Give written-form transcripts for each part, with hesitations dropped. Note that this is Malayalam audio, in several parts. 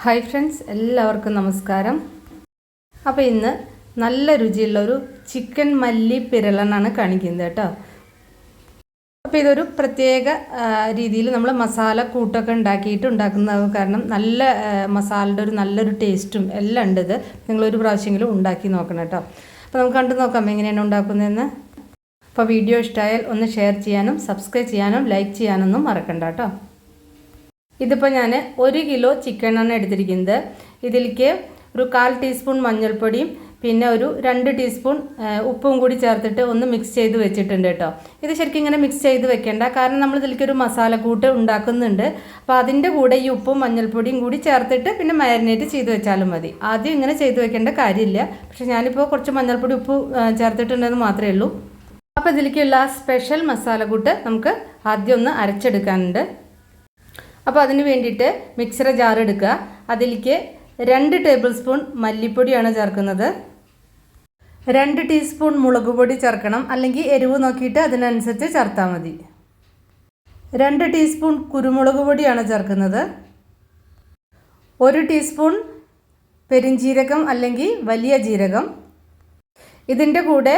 ഹായ് ഫ്രണ്ട്സ്, എല്ലാവർക്കും നമസ്കാരം. അപ്പോൾ ഇന്ന് നല്ല രുചിയുള്ളൊരു ചിക്കൻ മല്ലി പിരളനാണ് കാണിക്കുന്നത് കേട്ടോ. അപ്പോൾ ഇതൊരു പ്രത്യേക രീതിയിൽ നമ്മൾ മസാല കൂട്ടൊക്കെ ഉണ്ടാക്കുന്നത് കാരണം നല്ല മസാലയുടെ നല്ലൊരു ടേസ്റ്റും എല്ലാം ഉണ്ട്. ഇത് നിങ്ങളൊരു പ്രാവശ്യമെങ്കിലും ഉണ്ടാക്കി നോക്കണം കേട്ടോ. അപ്പോൾ നമുക്ക് കണ്ടു നോക്കാം എങ്ങനെയാണ് ഉണ്ടാക്കുന്നതെന്ന്. അപ്പോൾ വീഡിയോ ഇഷ്ടമായാൽ ഒന്ന് ഷെയർ ചെയ്യാനും സബ്സ്ക്രൈബ് ചെയ്യാനും ലൈക്ക് ചെയ്യാനൊന്നും മറക്കണ്ട കേട്ടോ. ഇതിപ്പോൾ ഞാൻ 1 കിലോ ചിക്കനാണ് എടുത്തിരിക്കുന്നത്. ഇതിലേക്ക് ഒരു 1/4 ടീസ്പൂൺ മഞ്ഞൾപ്പൊടിയും പിന്നെ ഒരു 2 ടീസ്പൂൺ ഉപ്പും കൂടി ചേർത്തിട്ട് ഒന്ന് മിക്സ് ചെയ്ത് വെച്ചിട്ടുണ്ട് കേട്ടോ. ഇത് ശരിക്കും ഇങ്ങനെ മിക്സ് ചെയ്ത് വെക്കേണ്ട, കാരണം നമ്മൾ ഇതിലേക്ക് ഒരു മസാലക്കൂട്ട് ഉണ്ടാക്കുന്നുണ്ട്. അപ്പോൾ അതിൻ്റെ കൂടെ ഈ ഉപ്പും മഞ്ഞൾപ്പൊടിയും കൂടി ചേർത്തിട്ട് പിന്നെ മാരിനേറ്റ് ചെയ്ത് വെച്ചാലും മതി. ആദ്യം ഇങ്ങനെ ചെയ്ത് വെക്കേണ്ട കാര്യമില്ല. പക്ഷേ ഞാനിപ്പോൾ കുറച്ച് മഞ്ഞൾപ്പൊടി ഉപ്പ് ചേർത്തിട്ടുണ്ടെന്ന് മാത്രമേ ഉള്ളൂ. അപ്പോൾ ഇതിലേക്കുള്ള സ്പെഷ്യൽ മസാലക്കൂട്ട് നമുക്ക് ആദ്യം ഒന്ന് അരച്ചെടുക്കാനുണ്ട്. അപ്പോൾ അതിന് വേണ്ടിയിട്ട് മിക്സർ ജാർ എടുക്കുക. അതിലേക്ക് 2 ടേബിൾ സ്പൂൺ മല്ലിപ്പൊടിയാണ് ചേർക്കുന്നത്. 2 ടീസ്പൂൺ മുളക് പൊടി ചേർക്കണം, അല്ലെങ്കിൽ എരിവ് നോക്കിയിട്ട് അതിനനുസരിച്ച് ചേർത്താൽ മതി. 2 ടീസ്പൂൺ കുരുമുളക് പൊടിയാണ് ചേർക്കുന്നത്. 1 ടീസ്പൂൺ പെരിഞ്ജീരകം അല്ലെങ്കിൽ വലിയ ജീരകം. ഇതിൻ്റെ കൂടെ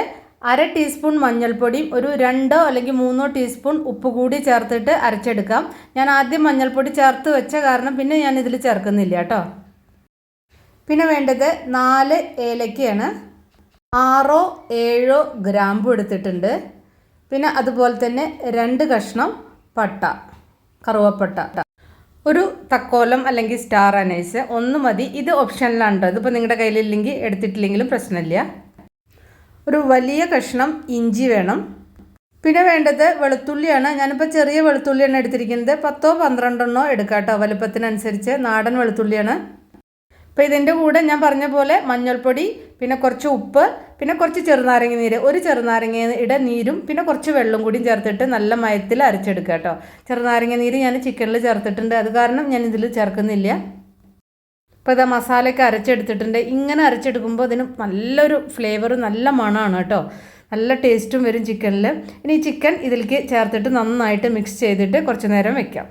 1/2 ടീസ്പൂൺ മഞ്ഞൾപ്പൊടിയും ഒരു 2 അല്ലെങ്കിൽ 3 ടീസ്പൂൺ ഉപ്പ് കൂടി ചേർത്തിട്ട് അരച്ചെടുക്കാം. ഞാൻ ആദ്യം മഞ്ഞൾപ്പൊടി ചേർത്ത് വെച്ച കാരണം പിന്നെ ഞാൻ ഇതിൽ ചേർക്കുന്നില്ല കേട്ടോ. പിന്നെ വേണ്ടത് 4 ഏലക്കയാണ്, 6-7 ഗ്രാമ്പു എടുത്തിട്ടുണ്ട്. പിന്നെ അതുപോലെ തന്നെ 2 കഷ്ണം പട്ട, കറുവപ്പട്ട, ഒരു തക്കോലം അല്ലെങ്കിൽ സ്റ്റാർ അനൈസ് 1 മതി. ഇത് ഓപ്ഷനിലാണ് കേട്ടോ. ഇതിപ്പോൾ നിങ്ങളുടെ കയ്യിലില്ലെങ്കിൽ എടുത്തിട്ടില്ലെങ്കിലും പ്രശ്നമില്ല. ഒരു വലിയ കഷ്ണം ഇഞ്ചി വേണം. പിന്നെ വേണ്ടത് വെളുത്തുള്ളിയാണ്. ഞാനിപ്പോൾ ചെറിയ വെളുത്തുള്ളിയാണ് എടുത്തിരിക്കുന്നത്. 10-12 എടുക്കാം കേട്ടോ, വലുപ്പത്തിനനുസരിച്ച്. നാടൻ വെളുത്തുള്ളിയാണ്. അപ്പോൾ ഇതിൻ്റെ കൂടെ ഞാൻ പറഞ്ഞ പോലെ മഞ്ഞൾപ്പൊടി, പിന്നെ കുറച്ച് ഉപ്പ്, പിന്നെ കുറച്ച് ചെറുനാരങ്ങ നീര്, ഒരു ചെറുനാരങ്ങയുടെ നീരും പിന്നെ കുറച്ച് വെള്ളം കൂടിയും ചേർത്തിട്ട് നല്ല മയത്തിൽ അരച്ചെടുക്കുക കേട്ടോ. ചെറുനാരങ്ങ നീര് ഞാൻ ചിക്കനിൽ ചേർത്തിട്ടുണ്ട്, അത് കാരണം ഞാൻ ഇതിൽ ചേർക്കുന്നില്ല. അപ്പോൾ ഇത് മസാലയൊക്കെ അരച്ചെടുത്തിട്ടുണ്ട്. ഇങ്ങനെ അരച്ചെടുക്കുമ്പോൾ അതിന് നല്ലൊരു ഫ്ലേവർ, നല്ല മണമാണ് കേട്ടോ. നല്ല ടേസ്റ്റും വരും ചിക്കനിൽ. ഇനി ചിക്കൻ ഇതിലേക്ക് ചേർത്തിട്ട് നന്നായിട്ട് മിക്സ് ചെയ്തിട്ട് കുറച്ച് നേരം വെക്കാം.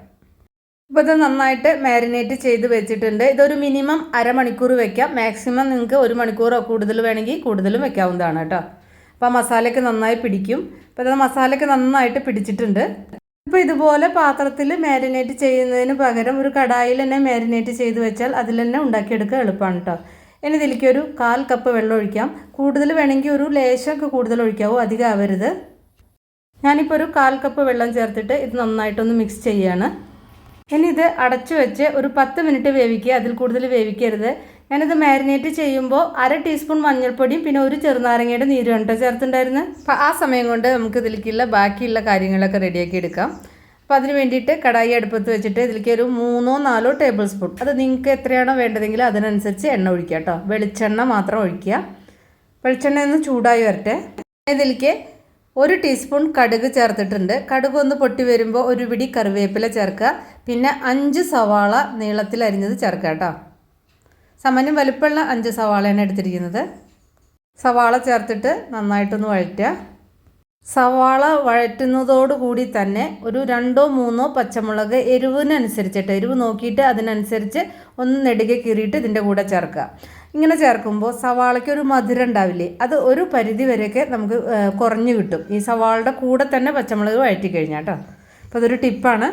അപ്പോൾ ഇത് നന്നായിട്ട് മാരിനേറ്റ് ചെയ്ത് വെച്ചിട്ടുണ്ട്. ഇതൊരു മിനിമം അരമണിക്കൂർ വെക്കാം. മാക്സിമം നിങ്ങൾക്ക് 1 മണിക്കൂറോ കൂടുതൽ വേണമെങ്കിൽ കൂടുതലും വെക്കാവുന്നതാണ് കേട്ടോ. അപ്പോൾ മസാലയൊക്കെ നന്നായി പിടിക്കും. അപ്പോൾ ഇത് മസാലയൊക്കെ നന്നായിട്ട് പിടിച്ചിട്ടുണ്ട്. ഇപ്പോൾ ഇതുപോലെ പാത്രത്തിൽ മാരിനേറ്റ് ചെയ്യുന്നതിന് പകരം ഒരു കടായിൽ തന്നെ മാരിനേറ്റ് ചെയ്ത് വെച്ചാൽ അതിൽ തന്നെ ഉണ്ടാക്കിയെടുക്കുക എളുപ്പമാണ് കേട്ടോ. ഇനി ഇതിലേക്ക് ഒരു 1/4 കപ്പ് വെള്ളം ഒഴിക്കാം. കൂടുതൽ വേണമെങ്കിൽ ഒരു ലേശമൊക്കെ കൂടുതൽ ഒഴിക്കാവൂ, അധികം ആവരുത്. ഞാനിപ്പോൾ ഒരു 1/4 കപ്പ് വെള്ളം ചേർത്തിട്ട് ഇത് നന്നായിട്ടൊന്ന് മിക്സ് ചെയ്യുകയാണ്. ഇനി ഇത് അടച്ചു വെച്ച് ഒരു 10 മിനിറ്റ് വേവിക്കുക, അതിൽ കൂടുതൽ വേവിക്കരുത്. ഞാനിത് മാരിനേറ്റ് ചെയ്യുമ്പോൾ 1/2 ടീസ്പൂൺ മഞ്ഞൾപ്പൊടിയും പിന്നെ ഒരു ചെറുനാരങ്ങയുടെ നീരും കേട്ടോ ചേർത്തിട്ടുണ്ടായിരുന്നു. അപ്പോൾ ആ സമയം കൊണ്ട് നമുക്ക് ഇതിലേക്കുള്ള ബാക്കിയുള്ള കാര്യങ്ങളൊക്കെ റെഡിയാക്കി എടുക്കാം. അപ്പോൾ അതിന് വേണ്ടിയിട്ട് കടായി അടുപ്പത്ത് വെച്ചിട്ട് ഇതിലേക്ക് ഒരു 3-4 ടേബിൾ സ്പൂൺ, അത് നിങ്ങൾക്ക് എത്രയാണോ വേണ്ടതെങ്കിൽ അതിനനുസരിച്ച് എണ്ണ ഒഴിക്കുക കേട്ടോ. വെളിച്ചെണ്ണ മാത്രം ഒഴിക്കുക. വെളിച്ചെണ്ണ ഒന്ന് ചൂടായി വരട്ടെ. ഇതിലേക്ക് 1 ടീസ്പൂൺ കടുക് ചേർത്തിട്ടുണ്ട്. കടുക് ഒന്ന് പൊട്ടി വരുമ്പോൾ ഒരു പിടി കറിവേപ്പില ചേർക്കുക. പിന്നെ 5 സവാള നീളത്തിൽ അരിഞ്ഞത് ചേർക്കുക കേട്ടോ. സാമാന്യം വലുപ്പമുള്ള 5 സവാളയാണ് എടുത്തിരിക്കുന്നത്. സവാള ചേർത്തിട്ട് നന്നായിട്ടൊന്ന് വഴറ്റുക. സവാള വഴറ്റുന്നതോടുകൂടി തന്നെ ഒരു 2-3 പച്ചമുളക് എരിവിനനുസരിച്ചിട്ട്, എരിവ് നോക്കിയിട്ട് അതിനനുസരിച്ച് ഒന്ന് നെടുകെ കീറിയിട്ട് ഇതിൻ്റെ കൂടെ ചേർക്കുക. ഇങ്ങനെ ചേർക്കുമ്പോൾ സവാളയ്ക്ക് ഒരു മധുരം ഉണ്ടാവില്ലേ, അത് ഒരു പരിധി വരെയൊക്കെ നമുക്ക് കുറഞ്ഞു കിട്ടും ഈ സവാളയുടെ കൂടെ തന്നെ പച്ചമുളക് വഴറ്റി കഴിഞ്ഞാൽ കേട്ടോ. അപ്പോൾ അതൊരു ടിപ്പാണ്.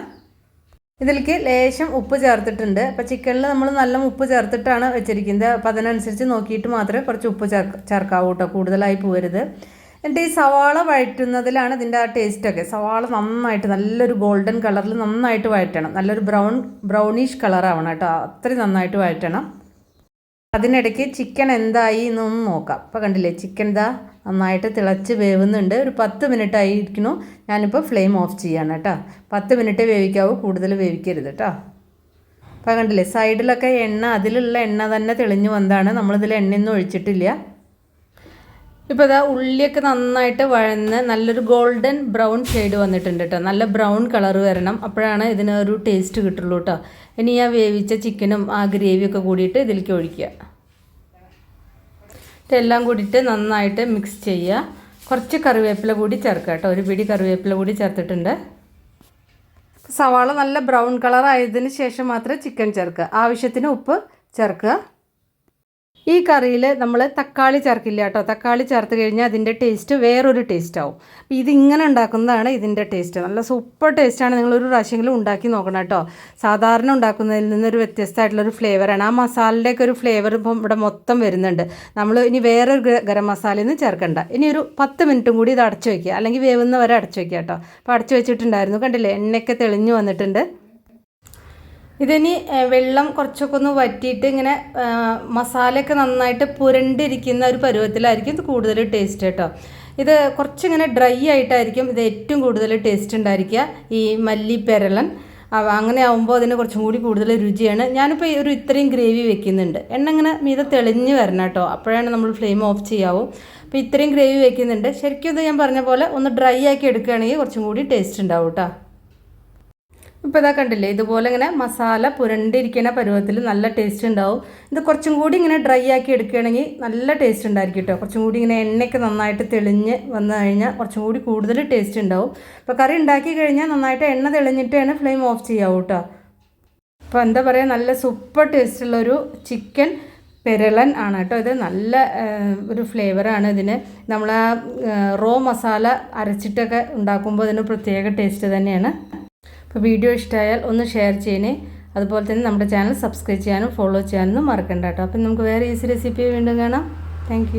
ഇതിലേക്ക് ലേശം ഉപ്പ് ചേർത്തിട്ടുണ്ട്. അപ്പോൾ ചിക്കനിൽ നമ്മൾ നല്ല ഉപ്പ് ചേർത്തിട്ടാണ് വെച്ചിരിക്കുന്നത്. അപ്പോൾ അതിനനുസരിച്ച് നോക്കിയിട്ട് മാത്രമേ കുറച്ച് ഉപ്പ് ചേർക്കാവൂ കേട്ടോ, കൂടുതലായി പോകരുത്. എന്നിട്ട് ഈ സവാള വഴറ്റുന്നതിലാണ് ഇതിൻ്റെ ആ ടേസ്റ്റൊക്കെ. സവാള നന്നായിട്ട് നല്ലൊരു ഗോൾഡൻ കളറിൽ നന്നായിട്ട് വഴറ്റണം. നല്ലൊരു ബ്രൗണിഷ് കളറാവണം കേട്ടോ, അത്രയും നന്നായിട്ട് വഴറ്റണം. അതിനിടയ്ക്ക് ചിക്കൻ എന്തായി എന്നൊന്ന് നോക്കാം. അപ്പോൾ കണ്ടില്ലേ, ചിക്കൻ ഇതാ നന്നായിട്ട് തിളച്ച് വേവുന്നുണ്ട്. ഒരു 10 മിനിറ്റ് ആയിരിക്കുന്നു. ഞാനിപ്പോൾ ഫ്ലെയിം ഓഫ് ചെയ്യാണ് കേട്ടോ. 10 മിനിറ്റ് വേവിക്കാവൂ, കൂടുതൽ വേവിക്കരുത് കേട്ടോ. അപ്പോൾ കണ്ടില്ലേ, സൈഡിലൊക്കെ എണ്ണ, അതിലുള്ള എണ്ണ തന്നെ തെളിഞ്ഞു വന്നതാണ്. നമ്മളിതിൽ എണ്ണയൊന്നും ഒഴിച്ചിട്ടില്ല. ഇപ്പോൾ ഇതാ ഉള്ളിയൊക്കെ നന്നായിട്ട് വഴന്ന് നല്ലൊരു ഗോൾഡൻ ബ്രൗൺ ഷെയ്ഡ് വന്നിട്ടുണ്ട് കേട്ടോ. നല്ല ബ്രൗൺ കളർ വരണം, അപ്പോഴാണ് ഇതിനൊരു ടേസ്റ്റ് കിട്ടുള്ളൂ കേട്ടോ. ഇനി ഞാൻ വേവിച്ച ചിക്കനും ആ ഗ്രേവിയൊക്കെ കൂടിയിട്ട് ഇതിലേക്ക് ഒഴിക്കുക. എല്ലാം കൂടിയിട്ട് നന്നായിട്ട് മിക്സ് ചെയ്യുക. കുറച്ച് കറിവേപ്പില കൂടി ചേർക്കുക കേട്ടോ. ഒരു പിടി കറിവേപ്പില കൂടി ചേർത്തിട്ടുണ്ട്. സവാള നല്ല ബ്രൗൺ കളർ ആയതിനു ശേഷം മാത്രമേ ചിക്കൻ ചേർക്കുക. ആവശ്യത്തിന് ഉപ്പ് ചേർക്കുക. ഈ കറിയിൽ നമ്മൾ തക്കാളി ചേർക്കില്ല കേട്ടോ. തക്കാളി ചേർത്ത് കഴിഞ്ഞാൽ അതിൻ്റെ ടേസ്റ്റ് വേറൊരു ടേസ്റ്റ് ആവും. അപ്പോൾ ഇതിങ്ങനെ ഉണ്ടാക്കുന്നതാണ് ഇതിൻ്റെ ടേസ്റ്റ്. നല്ല സൂപ്പർ ടേസ്റ്റാണ്. നിങ്ങളൊരു പ്രാവശ്യമെങ്കിലും ഉണ്ടാക്കി നോക്കണം കേട്ടോ. സാധാരണ ഉണ്ടാക്കുന്നതിൽ നിന്നൊരു വ്യത്യസ്തമായിട്ടുള്ളൊരു ഫ്ലേവറാണ്. ആ മസാലയുടെയൊക്കെ ഒരു ഫ്ലേവർ ഇപ്പം ഇവിടെ മൊത്തം വരുന്നുണ്ട്. നമ്മൾ ഇനി വേറൊരു ഗരം മസാലയൊന്നും ചേർക്കണ്ട. ഇനി ഒരു 10 മിനിറ്റും കൂടി ഇത് അടച്ചു വയ്ക്കുക, അല്ലെങ്കിൽ വേവുന്ന വരെ അടച്ചു വയ്ക്കുക കേട്ടോ. അപ്പോൾ അടച്ചു വെച്ചിട്ടുണ്ടായിരുന്നു, കണ്ടില്ലേ, എണ്ണയൊക്കെ തെളിഞ്ഞു വന്നിട്ടുണ്ട്. ഇതിനി വെള്ളം കുറച്ചൊക്കെ ഒന്ന് വറ്റിയിട്ട് ഇങ്ങനെ മസാലയൊക്കെ നന്നായിട്ട് പുരണ്ടിരിക്കുന്ന ഒരു പരുവത്തിലായിരിക്കും ഇത് കൂടുതൽ ടേസ്റ്റ് കേട്ടോ. ഇത് കുറച്ചിങ്ങനെ ഡ്രൈ ആയിട്ടായിരിക്കും ഇത് ഏറ്റവും കൂടുതൽ ടേസ്റ്റ് ഉണ്ടായിരിക്കുക. ഈ മല്ലി പെരളൻ അങ്ങനെ ആകുമ്പോൾ അതിന് കുറച്ചും കൂടി കൂടുതൽ രുചിയാണ്. ഞാനിപ്പോൾ ഒരു ഇത്രയും ഗ്രേവി വെക്കുന്നുണ്ട്. എണ്ണ ഇങ്ങനെ മീതെ തെളിഞ്ഞ് വരണം കേട്ടോ, അപ്പോഴാണ് നമ്മൾ ഫ്ലെയിം ഓഫ് ചെയ്യാവൂ. അപ്പോൾ ഇത്രയും ഗ്രേവി വെക്കുന്നുണ്ട്. ശരിക്കും ഇത് ഞാൻ പറഞ്ഞ പോലെ ഒന്ന് ഡ്രൈ ആക്കി എടുക്കുകയാണെങ്കിൽ കുറച്ചും കൂടി ടേസ്റ്റ് ഉണ്ടാവും കേട്ടോ. ഇപ്പോൾ ഇതാ കണ്ടില്ലേ, ഇതുപോലെ ഇങ്ങനെ മസാല പുരണ്ടിരിക്കുന്ന പരുവത്തിൽ നല്ല ടേസ്റ്റ് ഉണ്ടാവും. ഇത് കുറച്ചും കൂടി ഇങ്ങനെ ഡ്രൈ ആക്കി എടുക്കുകയാണെങ്കിൽ നല്ല ടേസ്റ്റ് ഉണ്ടായിരിക്കും കേട്ടോ. കുറച്ചും കൂടി ഇങ്ങനെ എണ്ണയൊക്കെ നന്നായിട്ട് തെളിഞ്ഞ് വന്നു കഴിഞ്ഞാൽ കുറച്ചും കൂടി കൂടുതൽ ടേസ്റ്റ് ഉണ്ടാവും. ഇപ്പോൾ കറി ഉണ്ടാക്കി കഴിഞ്ഞാൽ നന്നായിട്ട് എണ്ണ തെളിഞ്ഞിട്ടാണ് ഫ്ലെയിം ഓഫ് ചെയ്യാവൂ കേട്ടോ. അപ്പോൾ എന്താ പറയുക, നല്ല സൂപ്പർ ടേസ്റ്റുള്ളൊരു ചിക്കൻ പെരളൻ ആണ് കേട്ടോ. ഇത് നല്ല ഒരു ഫ്ലേവറാണ് ഇതിന്. നമ്മൾ ആ റോ മസാല അരച്ചിട്ടൊക്കെ ഉണ്ടാക്കുമ്പോൾ അതിന് പ്രത്യേക ടേസ്റ്റ് തന്നെയാണ്. അപ്പോൾ വീഡിയോ ഇഷ്ടമായാൽ ഒന്ന് ഷെയർ ചെയ്യണേ. അതുപോലെ തന്നെ നമ്മുടെ ചാനൽ സബ്സ്ക്രൈബ് ചെയ്യാനും ഫോളോ ചെയ്യാനൊന്നും മറക്കണ്ട കേട്ടോ. അപ്പം നമുക്ക് വേറെ ഈസി റെസിപ്പി വീണ്ടും കാണാം. താങ്ക്